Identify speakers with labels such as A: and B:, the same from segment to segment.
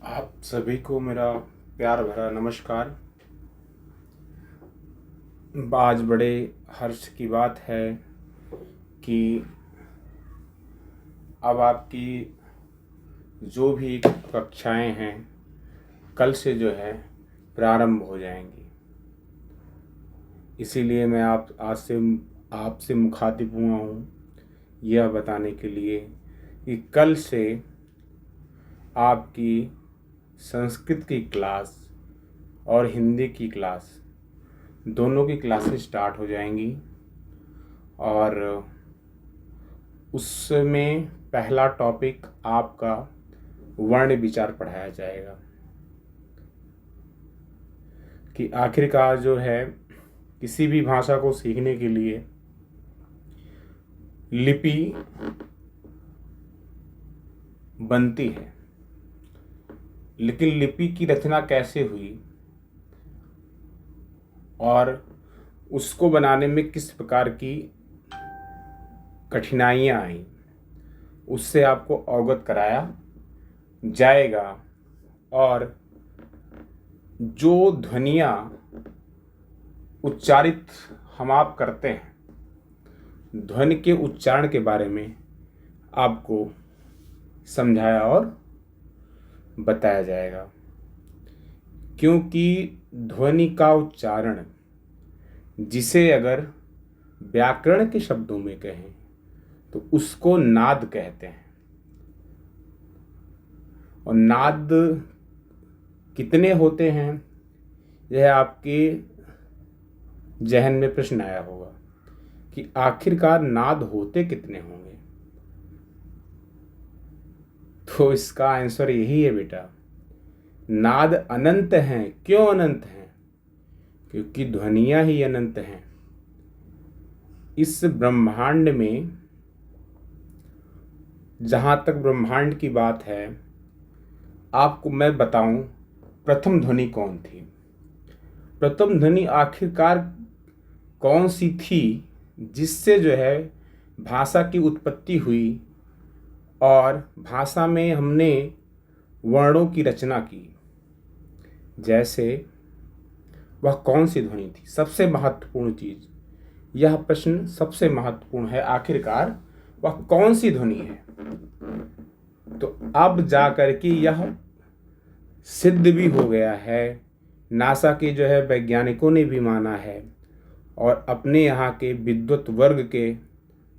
A: आप सभी को मेरा प्यार भरा नमस्कार। आज बड़े हर्ष की बात है कि अब आपकी जो भी कक्षाएं हैं कल से जो है प्रारंभ हो जाएंगी। इसीलिए मैं आपसे मुखातिब हुआ हूँ यह बताने के लिए कि कल से आपकी संस्कृत की क्लास और हिंदी की क्लास दोनों की क्लासेस स्टार्ट हो जाएंगी और उसमें पहला टॉपिक आपका वर्ण विचार पढ़ाया जाएगा कि आखिरकार जो है किसी भी भाषा को सीखने के लिए लिपि बनती है, लेकिन लिपि की रचना कैसे हुई और उसको बनाने में किस प्रकार की कठिनाइयाँ आई, उससे आपको अवगत कराया जाएगा। और जो ध्वनियाँ उच्चारित हम आप करते हैं, ध्वनि के उच्चारण के बारे में आपको समझाया और बताया जाएगा, क्योंकि ध्वनि का उच्चारण जिसे अगर व्याकरण के शब्दों में कहें तो उसको नाद कहते हैं। और नाद कितने होते हैं, यह आपके जहन में प्रश्न आया होगा कि आखिरकार नाद होते कितने होंगे। तो इसका आंसर यही है बेटा, नाद अनंत हैं। क्यों अनंत हैं? क्योंकि ध्वनियां ही अनंत हैं। इस ब्रह्मांड में जहाँ तक ब्रह्मांड की बात है, आपको मैं बताऊं प्रथम ध्वनि कौन थी। प्रथम ध्वनि आखिरकार कौन सी थी जिससे जो है भाषा की उत्पत्ति हुई और भाषा में हमने वर्णों की रचना की। जैसे वह कौन सी ध्वनि थी, सबसे महत्वपूर्ण चीज, यह प्रश्न सबसे महत्वपूर्ण है। आखिरकार वह कौन सी ध्वनि है? तो अब जा करके यह सिद्ध भी हो गया है, नासा के जो है वैज्ञानिकों ने भी माना है और अपने यहाँ के विद्वत वर्ग के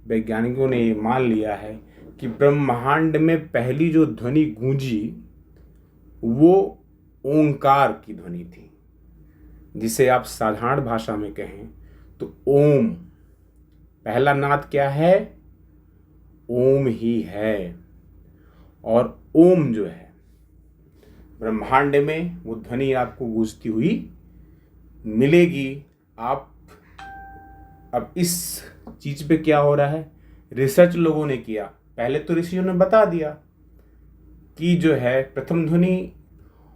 A: वैज्ञानिकों ने ये मान लिया है कि ब्रह्मांड में पहली जो ध्वनि गूंजी वो ओंकार की ध्वनि थी, जिसे आप साधारण भाषा में कहें तो ओम। पहला नाद क्या है? ओम ही है। और ओम जो है ब्रह्मांड में वो ध्वनि आपको गूंजती हुई मिलेगी। आप अब इस चीज पे क्या हो रहा है, रिसर्च लोगों ने किया। पहले तो ऋषियों ने बता दिया कि जो है प्रथम ध्वनि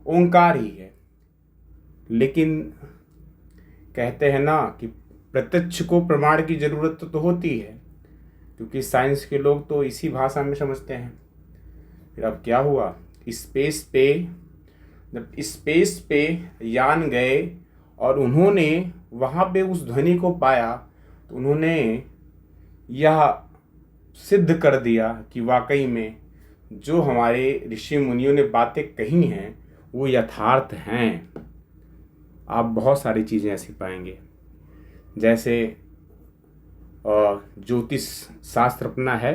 A: ओंकार ही है, लेकिन कहते हैं ना कि प्रत्यक्ष को प्रमाण की जरूरत तो होती है, क्योंकि साइंस के लोग तो इसी भाषा में समझते हैं। फिर अब क्या हुआ, जब स्पेस पे यान गए और उन्होंने वहाँ पे उस ध्वनि को पाया तो उन्होंने यह सिद्ध कर दिया कि वाकई में जो हमारे ऋषि मुनियों ने बातें कही हैं वो यथार्थ हैं। आप बहुत सारी चीज़ें ऐसी पाएंगे, जैसे ज्योतिष शास्त्र अपना है।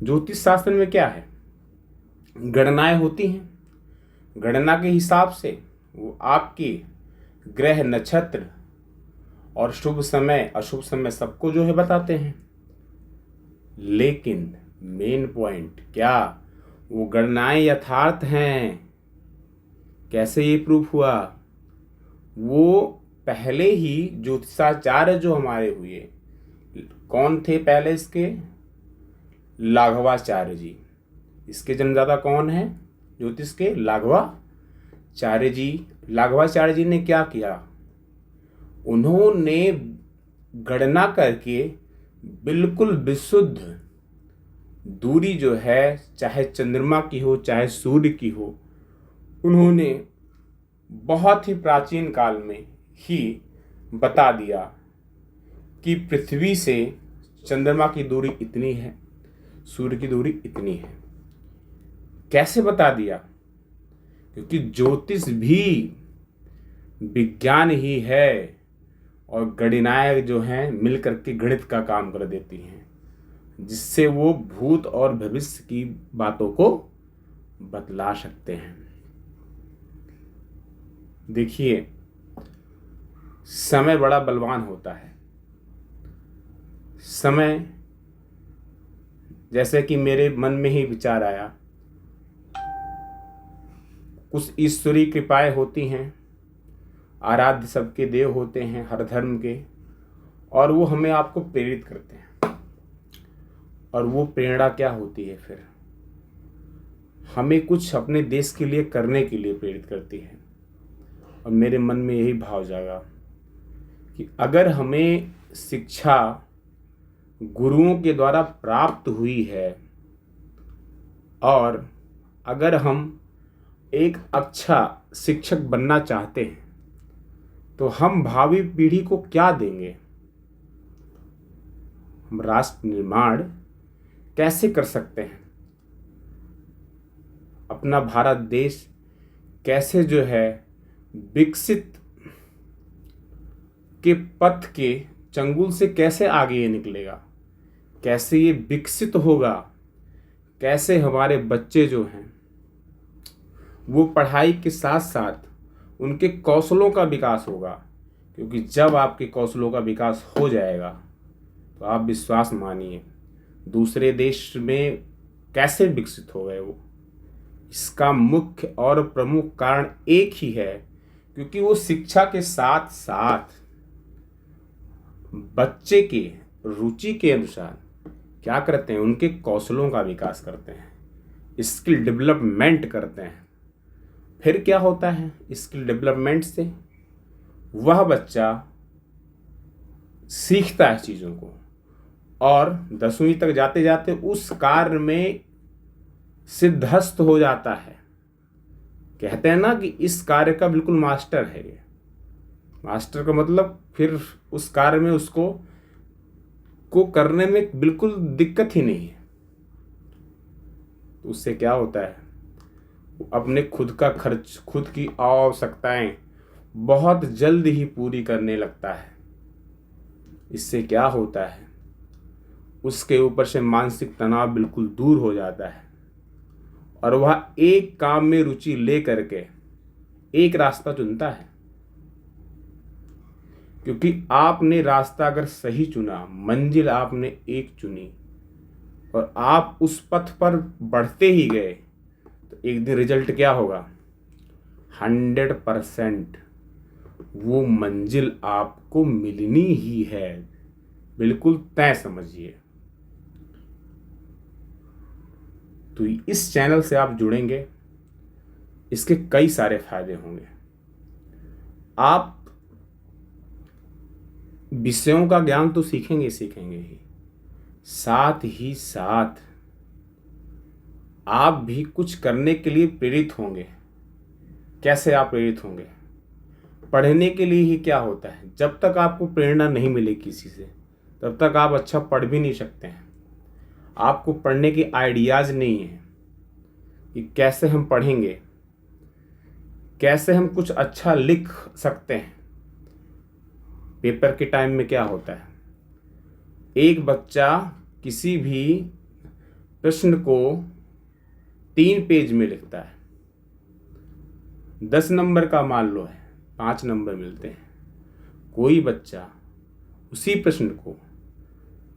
A: ज्योतिष शास्त्र में क्या है, गणनाएं होती हैं। गणना के हिसाब से वो आपकी ग्रह नक्षत्र और शुभ समय अशुभ समय सबको जो है बताते हैं। लेकिन मेन पॉइंट क्या, वो गणनाएं यथार्थ हैं। कैसे ये प्रूफ हुआ? वो पहले ही ज्योतिषाचार्य जो हमारे हुए, कौन थे पहले इसके? लाघवाचार्य जी। इसके जन्मदाता कौन है ज्योतिष के? लाघवाचार्य जी। लाघवाचार्य जी ने क्या किया, उन्होंने गणना करके बिल्कुल विशुद्ध दूरी जो है, चाहे चंद्रमा की हो चाहे सूर्य की हो, उन्होंने बहुत ही प्राचीन काल में ही बता दिया कि पृथ्वी से चंद्रमा की दूरी इतनी है, सूर्य की दूरी इतनी है। कैसे बता दिया? क्योंकि ज्योतिष भी विज्ञान ही है और गणिनायक जो हैं मिलकर के गणित का काम कर देती हैं, जिससे वो भूत और भविष्य की बातों को बतला सकते हैं। देखिए, समय बड़ा बलवान होता है। समय, जैसे कि मेरे मन में ही विचार आया, कुछ ईश्वरीय कृपाएं होती हैं, आराध्य सबके देव होते हैं हर धर्म के, और वो हमें आपको प्रेरित करते हैं। और वो प्रेरणा क्या होती है? फिर हमें कुछ अपने देश के लिए करने के लिए प्रेरित करती है। और मेरे मन में यही भाव जागा कि अगर हमें शिक्षा गुरुओं के द्वारा प्राप्त हुई है और अगर हम एक अच्छा शिक्षक बनना चाहते हैं, तो हम भावी पीढ़ी को क्या देंगे? हम राष्ट्र निर्माण कैसे कर सकते हैं? अपना भारत देश कैसे जो है विकसित के पथ के चंगुल से कैसे आगे ये निकलेगा? कैसे ये विकसित होगा? कैसे हमारे बच्चे जो हैं वो पढ़ाई के साथ साथ उनके कौशलों का विकास होगा? क्योंकि जब आपके कौशलों का विकास हो जाएगा तो आप विश्वास मानिए दूसरे देश में कैसे विकसित हो गए वो। इसका मुख्य और प्रमुख कारण एक ही है, क्योंकि वो शिक्षा के साथ साथ बच्चे के रुचि के अनुसार क्या करते हैं, उनके कौशलों का विकास करते हैं, स्किल डेवलपमेंट करते हैं। फिर क्या होता है? स्किल डेवलपमेंट से वह बच्चा सीखता है चीज़ों को और 10वीं तक जाते जाते उस कार्य में सिद्धस्त हो जाता है। कहते हैं ना कि इस कार्य का बिल्कुल मास्टर है ये। मास्टर का मतलब फिर उस कार्य में उसको करने में बिल्कुल दिक्कत ही नहीं है। तो उससे क्या होता है? वो अपने खुद का खर्च, खुद की आवश्यकताएं बहुत जल्द ही पूरी करने लगता है। इससे क्या होता है? उसके ऊपर से मानसिक तनाव बिल्कुल दूर हो जाता है और वह एक काम में रुचि ले करके एक रास्ता चुनता है। क्योंकि आपने रास्ता अगर सही चुना, मंजिल आपने एक चुनी और आप उस पथ पर बढ़ते ही गए, तो एक दिन रिजल्ट क्या होगा? 100% वो मंजिल आपको मिलनी ही है, बिल्कुल तय समझिए। तो इस चैनल से आप जुड़ेंगे, इसके कई सारे फायदे होंगे। आप विषयों का ज्ञान तो सीखेंगे ही, साथ ही साथ आप भी कुछ करने के लिए प्रेरित होंगे। कैसे आप प्रेरित होंगे? पढ़ने के लिए ही क्या होता है, जब तक आपको प्रेरणा नहीं मिले किसी से, तब तक आप अच्छा पढ़ भी नहीं सकते हैं। आपको पढ़ने के आइडियाज़ नहीं है कि कैसे हम पढ़ेंगे, कैसे हम कुछ अच्छा लिख सकते हैं। पेपर के टाइम में क्या होता है? एक बच्चा किसी भी प्रश्न को 3 पेज में लिखता है, 10 नंबर का मान लो है, 5 नंबर मिलते हैं। कोई बच्चा उसी प्रश्न को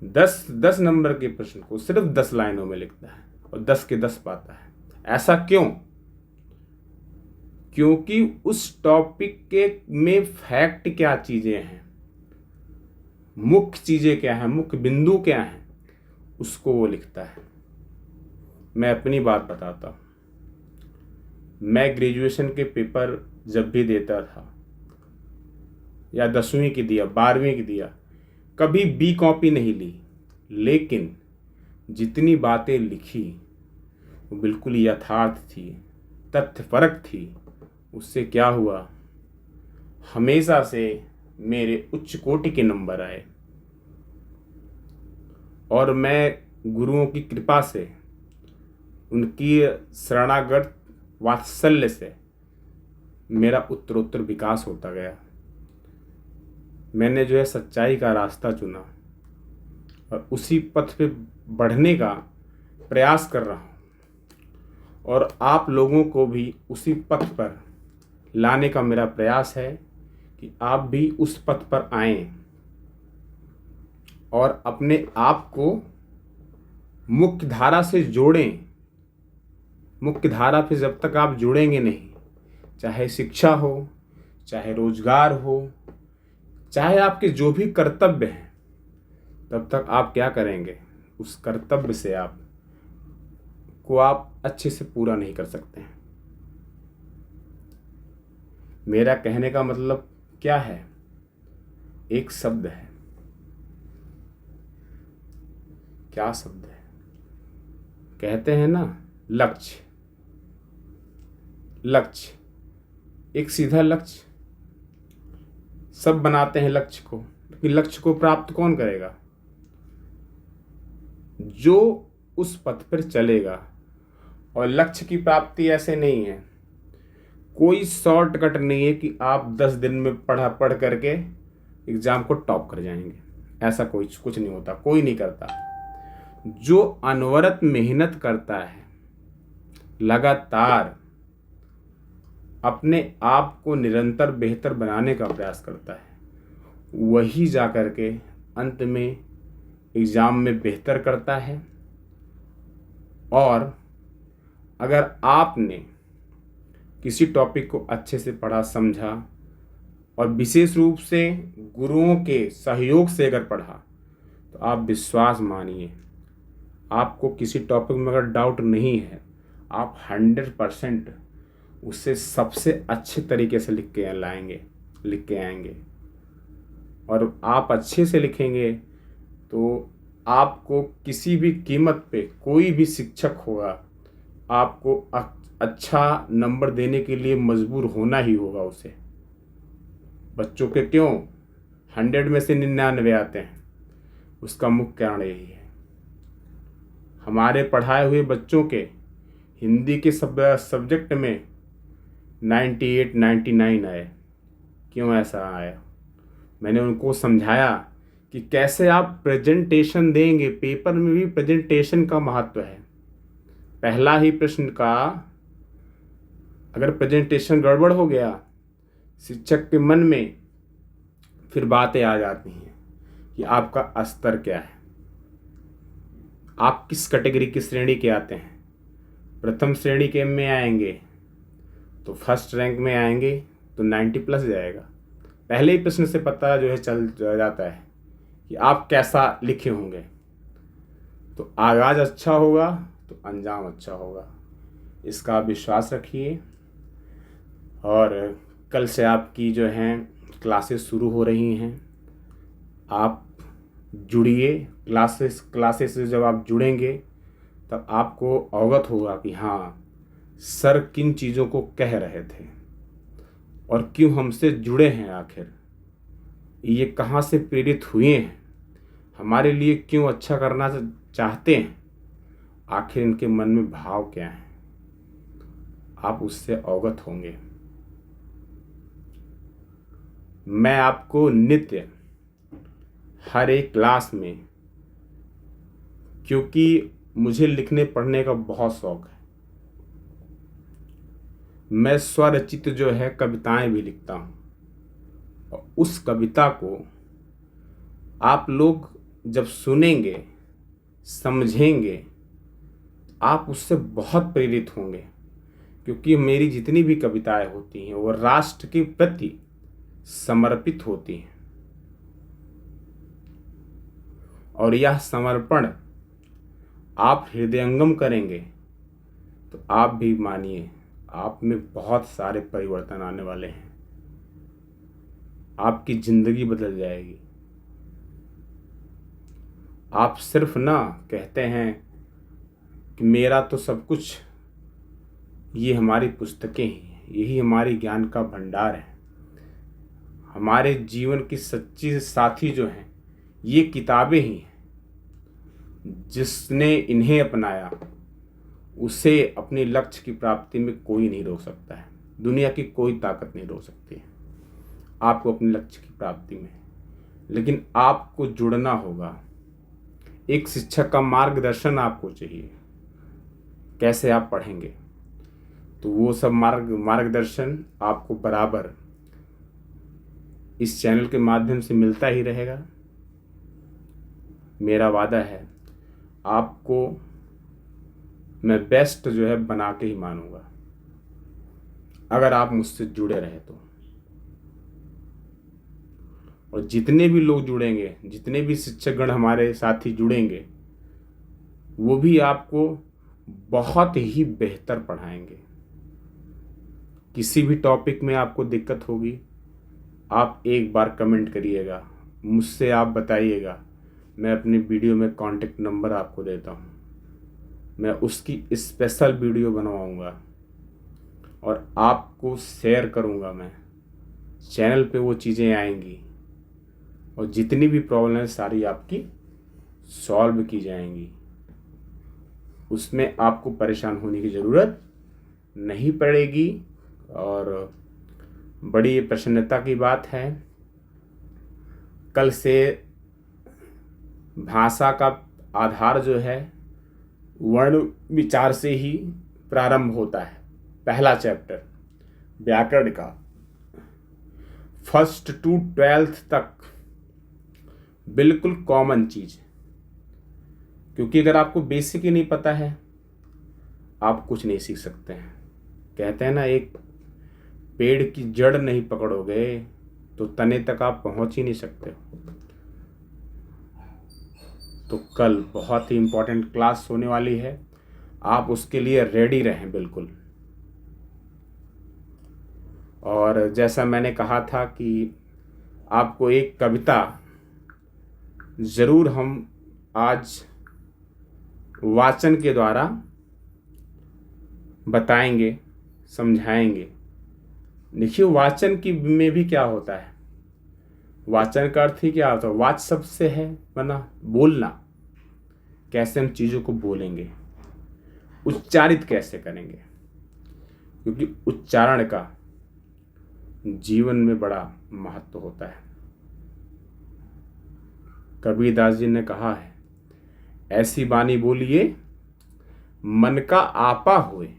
A: 10 नंबर के प्रश्न को सिर्फ 10 लाइनों में लिखता है और 10 के 10 पाता है। ऐसा क्यों? क्योंकि उस टॉपिक के में फैक्ट क्या चीजें हैं, मुख्य चीजें क्या हैं, मुख्य बिंदु क्या हैं, उसको वो लिखता है। मैं अपनी बात बताता हूँ। मैं ग्रेजुएशन के पेपर जब भी देता था, या 10वीं की दिया, 12वीं की दिया, कभी बी कॉपी नहीं ली, लेकिन जितनी बातें लिखी वो बिल्कुल यथार्थ थी, तथ्य फर्क थी, उससे क्या हुआ, हमेशा से मेरे उच्च कोटि के नंबर आए और मैं गुरुओं की कृपा से, उनकी शरणागत वात्सल्य से मेरा उत्तरोत्तर विकास होता गया। मैंने जो है सच्चाई का रास्ता चुना और उसी पथ पे बढ़ने का प्रयास कर रहा हूँ और आप लोगों को भी उसी पथ पर लाने का मेरा प्रयास है कि आप भी उस पथ पर आएं और अपने आप को मुख्य धारा से जोड़ें। मुख्य धारा पे जब तक आप जुड़ेंगे नहीं, चाहे शिक्षा हो, चाहे रोजगार हो, चाहे आपके जो भी कर्तव्य हैं, तब तक आप क्या करेंगे, उस कर्तव्य से आप अच्छे से पूरा नहीं कर सकते हैं। मेरा कहने का मतलब क्या है, एक शब्द है। क्या शब्द है? कहते हैं ना, लक्ष्य। लक्ष्य, एक सीधा लक्ष्य। सब बनाते हैं लक्ष्य को, लेकिन लक्ष्य को प्राप्त कौन करेगा? जो उस पथ पर चलेगा। और लक्ष्य की प्राप्ति ऐसे नहीं है, कोई शॉर्टकट नहीं है कि आप 10 दिन में पढ़ करके एग्जाम को टॉप कर जाएंगे। ऐसा कुछ नहीं होता, कोई नहीं करता। जो अनवरत मेहनत करता है, लगातार अपने आप को निरंतर बेहतर बनाने का प्रयास करता है, वही जाकर के अंत में एग्जाम में बेहतर करता है। और अगर आपने किसी टॉपिक को अच्छे से पढ़ा, समझा और विशेष रूप से गुरुओं के सहयोग से अगर पढ़ा, तो आप विश्वास मानिए, आपको किसी टॉपिक में अगर डाउट नहीं है, आप 100% उससे सबसे अच्छे तरीके से लिख के आएंगे। और आप अच्छे से लिखेंगे तो आपको किसी भी कीमत पे कोई भी शिक्षक होगा, आपको अच्छा नंबर देने के लिए मजबूर होना ही होगा उसे। बच्चों के क्यों 100 में से 99 आते हैं, उसका मुख्य कारण यही है। हमारे पढ़ाए हुए बच्चों के हिंदी के सब्जेक्ट में 98, 99 आए। क्यों ऐसा आया? मैंने उनको समझाया कि कैसे आप प्रेजेंटेशन देंगे। पेपर में भी प्रेजेंटेशन का महत्व है। पहला ही प्रश्न का अगर प्रेजेंटेशन गड़बड़ हो गया, शिक्षक के मन में फिर बातें आ जाती हैं कि आपका स्तर क्या है, आप किस कैटेगरी की श्रेणी के आते हैं। प्रथम श्रेणी के में आएंगे तो फर्स्ट रैंक में आएंगे तो 90+ जाएगा। पहले ही प्रश्न से पता जो है चल जाता है कि आप कैसा लिखे होंगे। तो आगाज अच्छा होगा तो अंजाम अच्छा होगा, इसका विश्वास रखिए। और कल से आपकी जो हैं क्लासेस शुरू हो रही हैं, आप जुड़िए। क्लासेस से जब आप जुड़ेंगे तब आपको अवगत होगा कि हाँ, सर किन चीज़ों को कह रहे थे और क्यों हमसे जुड़े हैं, आखिर ये कहाँ से प्रेरित हुए हैं, हमारे लिए क्यों अच्छा करना चाहते हैं, आखिर इनके मन में भाव क्या है, आप उससे अवगत होंगे। मैं आपको नित्य हर एक क्लास में, क्योंकि मुझे लिखने पढ़ने का बहुत शौक है, मैं स्वरचित जो है कविताएं भी लिखता हूँ। और उस कविता को आप लोग जब सुनेंगे, समझेंगे, आप उससे बहुत प्रेरित होंगे। क्योंकि मेरी जितनी भी कविताएं होती हैं वो राष्ट्र के प्रति समर्पित होती हैं। और यह समर्पण आप हृदयंगम करेंगे तो आप भी मानिए, आप में बहुत सारे परिवर्तन आने वाले हैं। आपकी जिंदगी बदल जाएगी। आप सिर्फ ना कहते हैं कि मेरा तो सब कुछ ये हमारी पुस्तकें हैं, यही हमारी ज्ञान का भंडार है। हमारे जीवन की सच्ची साथी जो हैं ये किताबें ही हैं। जिसने इन्हें अपनाया उसे अपने लक्ष्य की प्राप्ति में कोई नहीं रोक सकता है, दुनिया की कोई ताकत नहीं रोक सकती है आपको अपने लक्ष्य की प्राप्ति में। लेकिन आपको जुड़ना होगा, एक शिक्षक का मार्गदर्शन आपको चाहिए। कैसे आप पढ़ेंगे, तो वो सब मार्गदर्शन आपको बराबर इस चैनल के माध्यम से मिलता ही रहेगा। मेरा वादा है आपको मैं बेस्ट जो है बना के ही मानूंगा, अगर आप मुझसे जुड़े रहे तो। और जितने भी लोग जुड़ेंगे, जितने भी शिक्षकगण हमारे साथी जुड़ेंगे, वो भी आपको बहुत ही बेहतर पढ़ाएंगे। किसी भी टॉपिक में आपको दिक्कत होगी, आप एक बार कमेंट करिएगा, मुझसे आप बताइएगा। मैं अपने वीडियो में कॉन्टेक्ट नंबर आपको देता हूँ, मैं उसकी स्पेशल वीडियो बनवाऊँगा और आपको शेयर करूँगा। मैं चैनल पे वो चीज़ें आएंगी और जितनी भी प्रॉब्लम है सारी आपकी सॉल्व की जाएंगी। उसमें आपको परेशान होने की ज़रूरत नहीं पड़ेगी। और बड़ी प्रसन्नता की बात है, कल से भाषा का आधार जो है वर्ण विचार से ही प्रारंभ होता है। पहला चैप्टर व्याकरण का 1st to 12th तक बिल्कुल कॉमन चीज़, क्योंकि अगर आपको बेसिक ही नहीं पता है आप कुछ नहीं सीख सकते हैं। कहते हैं ना, एक पेड़ की जड़ नहीं पकड़ोगे तो तने तक आप पहुंच ही नहीं सकते हो। तो कल बहुत ही इम्पोर्टेंट क्लास होने वाली है, आप उसके लिए रेडी रहें बिल्कुल। और जैसा मैंने कहा था कि आपको एक कविता ज़रूर हम आज वाचन के द्वारा बताएंगे, समझाएंगे। देखिए, वाचन की में भी क्या होता है, वाचन का अर्थ ही क्या होता है, वाच शब्द से है बना, बोलना। कैसे हम चीज़ों को बोलेंगे, उच्चारित कैसे करेंगे, क्योंकि उच्चारण का जीवन में बड़ा महत्व होता है। कबीरदास जी ने कहा है, ऐसी बानी बोलिए मन का आपा होए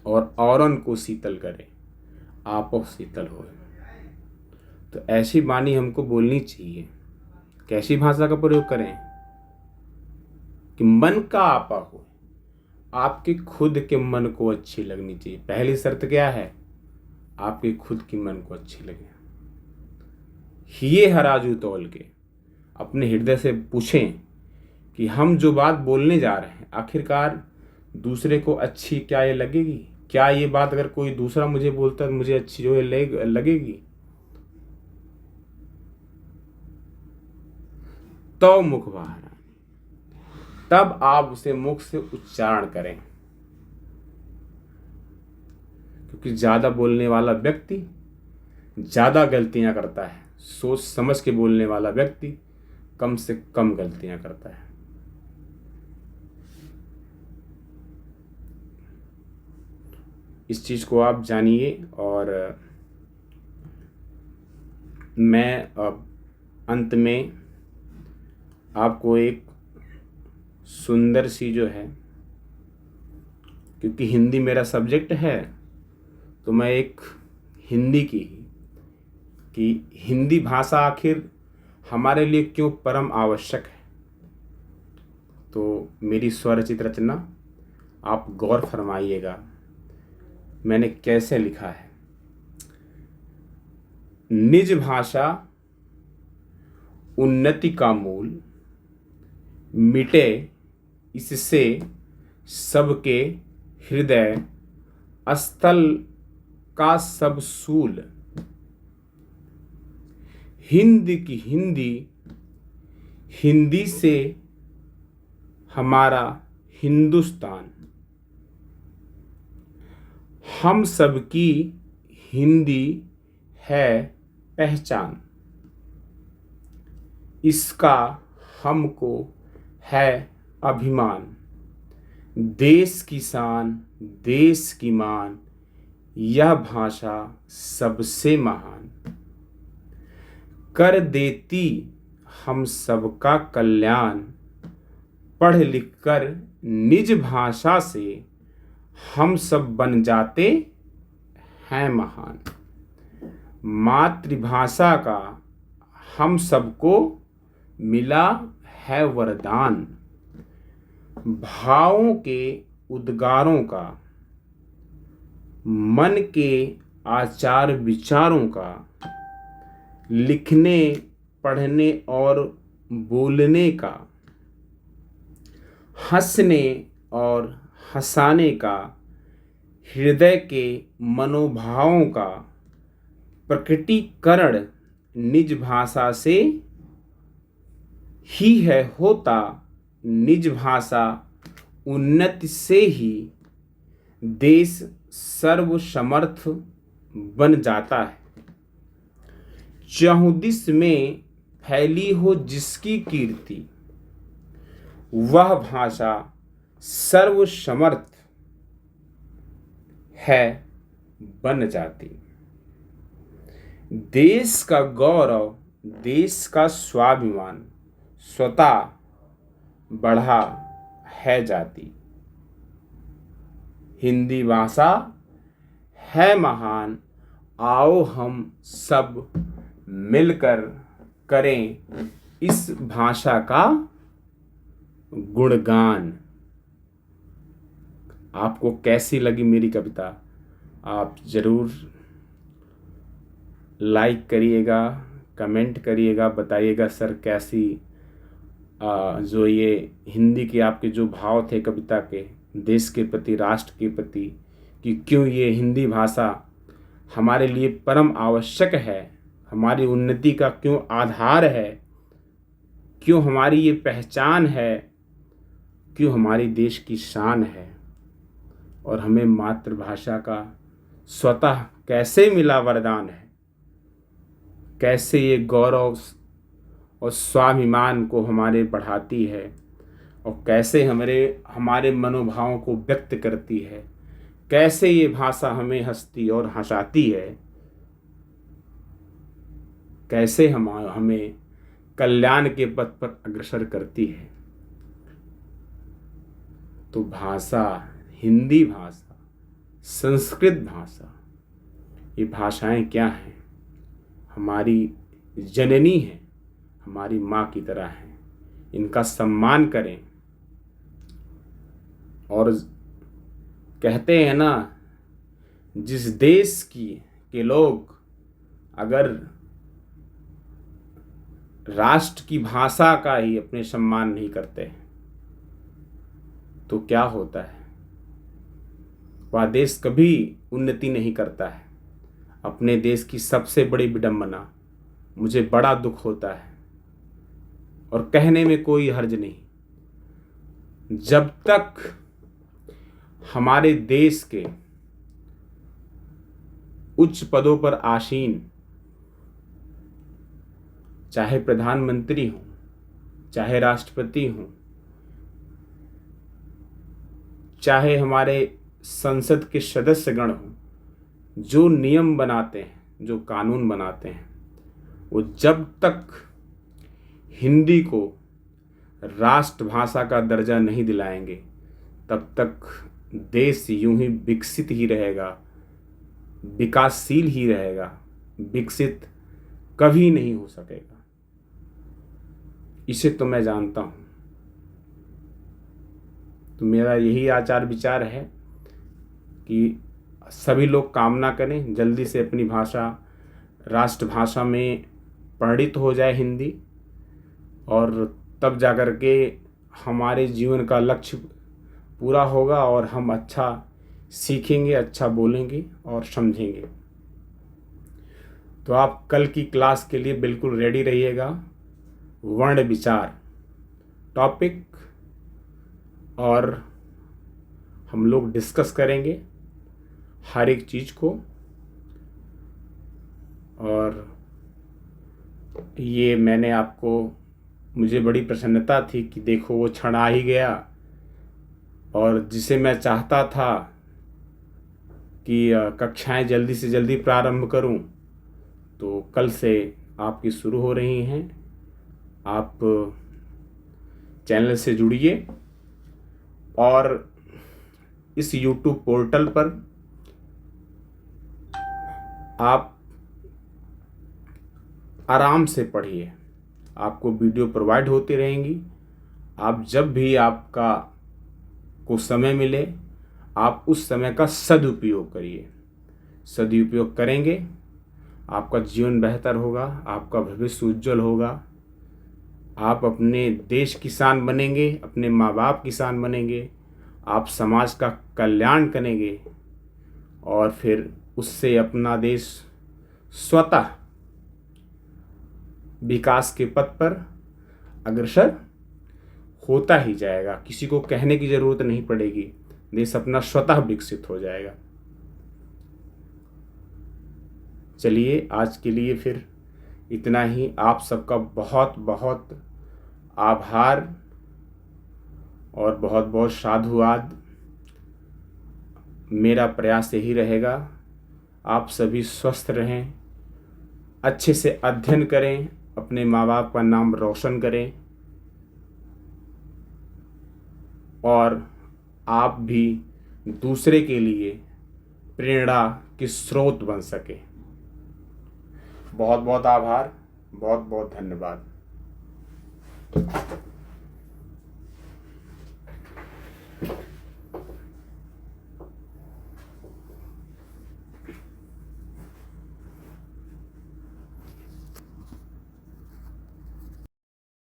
A: और औरन को शीतल करे, आपो शीतल होए। तो ऐसी बानी हमको बोलनी चाहिए। कैसी भाषा का प्रयोग करें कि मन का आपा हो, आपके खुद के मन को अच्छी लगनी चाहिए। पहली शर्त क्या है, आपके खुद की मन को अच्छी लगे। हिये हराजू तौल के अपने हृदय से पूछें कि हम जो बात बोलने जा रहे हैं आखिरकार दूसरे को अच्छी क्या ये लगेगी। क्या ये बात अगर कोई दूसरा मुझे बोलता है तो मुझे अच्छी जो है लगेगी। तो मुख बाहर, तब आप उसे मुख से उच्चारण करें। क्योंकि ज़्यादा बोलने वाला व्यक्ति ज़्यादा गलतियां करता है, सोच समझ के बोलने वाला व्यक्ति कम से कम गलतियां करता है। इस चीज़ को आप जानिए। और मैं अब अंत में आपको एक सुंदर सी जो है, क्योंकि हिंदी मेरा सब्जेक्ट है तो मैं एक हिंदी की ही कि हिंदी भाषा आखिर हमारे लिए क्यों परम आवश्यक है, तो मेरी स्वरचित रचना आप गौर फरमाइएगा मैंने कैसे लिखा है। निज भाषा उन्नति का मूल, मिटे इससे सबके हृदय स्थल का सब सूल। हिंद की हिंदी, हिंदी से हमारा हिंदुस्तान। हम सबकी हिंदी है पहचान, इसका हमको है अभिमान। देश की शान, देश की मान, यह भाषा सबसे महान। कर देती हम सबका कल्याण, पढ़ लिख कर निज भाषा से हम सब बन जाते हैं महान। मातृभाषा का हम सबको मिला है वरदान। भावों के उद्गारों का, मन के आचार विचारों का, लिखने पढ़ने और बोलने का, हंसने और हंसाने का, हृदय के मनोभावों का प्रकटीकरण निज भाषा से ही है होता। निज भाषा उन्नति से ही देश सर्वसमर्थ बन जाता है। चहुदिश में फैली हो जिसकी कीर्ति, वह भाषा सर्वसमर्थ है बन जाती। देश का गौरव, देश का स्वाभिमान स्वतः बढ़ा है जाती। हिंदी भाषा है महान, आओ हम सब मिलकर करें इस भाषा का गुणगान। आपको कैसी लगी मेरी कविता? आप ज़रूर लाइक करिएगा, कमेंट करिएगा, बताइएगा सर कैसी जो ये हिंदी के आपके जो भाव थे कविता के, देश के प्रति, राष्ट्र के प्रति, कि क्यों ये हिंदी भाषा हमारे लिए परम आवश्यक है, हमारी उन्नति का क्यों आधार है, क्यों हमारी ये पहचान है, क्यों हमारी देश की शान है, और हमें मातृभाषा का स्वतः कैसे मिला वरदान है, कैसे ये गौरव और स्वाभिमान को हमारे बढ़ाती है, और कैसे हमारे मनोभावों को व्यक्त करती है, कैसे ये भाषा हमें हंसती और हंसाती है, कैसे हमें कल्याण के पथ पर अग्रसर करती है। तो भाषा, हिंदी भाषा, संस्कृत भाषा, ये भाषाएं क्या हैं? हमारी जननी है, हमारी माँ की तरह हैं। इनका सम्मान करें। और कहते हैं ना, जिस देश के लोग अगर राष्ट्र की भाषा का ही अपने सम्मान नहीं करते तो क्या होता है? वह देश कभी उन्नति नहीं करता है। अपने देश की सबसे बड़ी विडंबना, मुझे बड़ा दुख होता है और कहने में कोई हर्ज नहीं, जब तक हमारे देश के उच्च पदों पर आसीन, चाहे प्रधानमंत्री हों, चाहे राष्ट्रपति हों, चाहे हमारे संसद के सदस्यगण हों, जो नियम बनाते हैं, जो कानून बनाते हैं, वो जब तक हिंदी को राष्ट्रभाषा का दर्जा नहीं दिलाएंगे, तब तक देश यूं ही विकसित ही रहेगा, विकासशील ही रहेगा, विकसित कभी नहीं हो सकेगा। इसे तो मैं जानता हूँ। तो मेरा यही आचार विचार है कि सभी लोग कामना करें जल्दी से अपनी भाषा राष्ट्रभाषा में परिणित हो जाए हिंदी, और तब जाकर के हमारे जीवन का लक्ष्य पूरा होगा और हम अच्छा सीखेंगे, अच्छा बोलेंगे और समझेंगे। तो आप कल की क्लास के लिए बिल्कुल रेडी रहिएगा। वर्ण विचार टॉपिक और हम लोग डिस्कस करेंगे। हर एक चीज़ को। और ये मैंने आपको, मुझे बड़ी प्रसन्नता थी कि देखो वो क्षण आ ही गया, और जिसे मैं चाहता था कि कक्षाएं जल्दी से जल्दी प्रारंभ करूं, तो कल से आपकी शुरू हो रही हैं। आप चैनल से जुड़िए और इस YouTube पोर्टल पर आप आराम से पढ़िए। आपको वीडियो प्रोवाइड होती रहेंगी। आप जब भी आपका को समय मिले, आप उस समय का सदुपयोग करिए। सदुपयोग करेंगे, आपका जीवन बेहतर होगा, आपका भविष्य उज्जवल होगा। आप अपने देश किसान बनेंगे, अपने माँ बाप किसान बनेंगे, आप समाज का कल्याण करेंगे, और फिर उससे अपना देश स्वतः विकास के पथ पर अग्रसर होता ही जाएगा। किसी को कहने की जरूरत नहीं पड़ेगी, देश अपना स्वतः विकसित हो जाएगा। चलिए, आज के लिए फिर इतना ही। आप सबका बहुत बहुत आभार और बहुत बहुत साधुवाद। मेरा प्रयास यही रहेगा, आप सभी स्वस्थ रहें, अच्छे से अध्ययन करें, अपने माँ बाप का नाम रोशन करें, और आप भी दूसरे के लिए प्रेरणा के स्रोत बन सके। बहुत बहुत आभार, बहुत बहुत धन्यवाद।